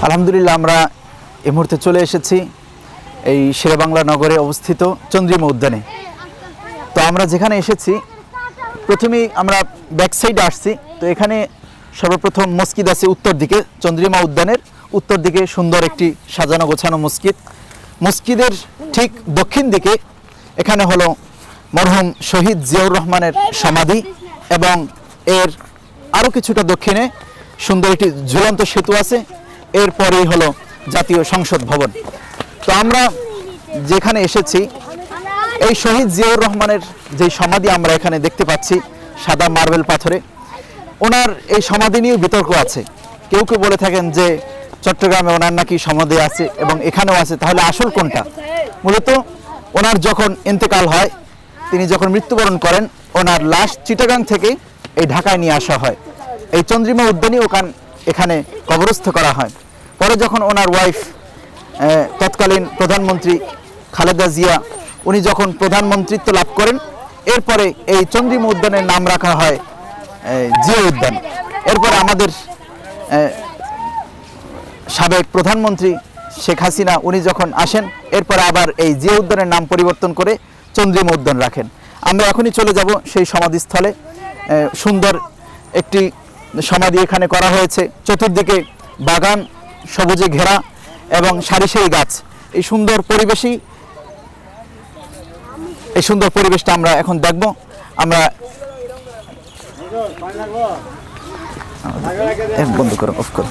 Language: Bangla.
আলহামদুলিল্লাহ আমরা এই মুহূর্তে চলে এসেছি এই শেরেবাংলা নগরে অবস্থিত চন্দ্রিমা উদ্যানে। তো আমরা যেখানে এসেছি প্রথমেই আমরা ব্যাক সাইডে আসছি। তো এখানে সর্বপ্রথম মসজিদ আছে উত্তর দিকে, চন্দ্রিমা উদ্যানের উত্তর দিকে সুন্দর একটি সাজানো গোছানো মসজিদ। মসজিদের ঠিক দক্ষিণ দিকে এখানে হলো মরহুম শহীদ জিয়াউর রহমানের সমাধি এবং এর আরও কিছুটা দক্ষিণে সুন্দর একটি ঝুলন্ত সেতু আছে। এরপরেই হলো জাতীয় সংসদ ভবন। তো আমরা যেখানে এসেছি এই শহীদ জিয়াউর রহমানের যে সমাধি আমরা এখানে দেখতে পাচ্ছি সাদা মার্বেল পাথরে, ওনার এই সমাধি নিয়ে বিতর্ক আছে। কেউ কেউ বলে থাকেন যে চট্টগ্রামে ওনার নাকি সমাধি আছে এবং এখানেও আছে, তাহলে আসল কোনটা? মূলত ওনার যখন ইন্তেকাল হয়, তিনি যখন মৃত্যুবরণ করেন, ওনার লাশ চিটাগাং থেকে এই ঢাকায় নিয়ে আসা হয়। এই চন্দ্রিমা উদ্যানে এখানে কবরস্থ করা হয়। পরে যখন ওনার ওয়াইফ তৎকালীন প্রধানমন্ত্রী খালেদা জিয়া উনি যখন প্রধানমন্ত্রিত্ব লাভ করেন, এরপরে এই চন্দ্রিমা উদ্যানের নাম রাখা হয় জিয়া উদ্যান। এরপরে আমাদের সাবেক প্রধানমন্ত্রী শেখ হাসিনা উনি যখন আসেন, এরপরে আবার এই জিয়া উদ্যানের নাম পরিবর্তন করে চন্দ্রিমা উদ্যান রাখেন। আমরা এখনই চলে যাব সেই সমাধিস্থলে। সুন্দর একটি সমাধি এখানে করা হয়েছে, চতুর্দিকে বাগান সবুজে ঘেরা এবং সারি সারি গাছ। এই সুন্দর পরিবেশটা আমরা এখন দেখব। আমরা বন্ধ করো, অফ করো।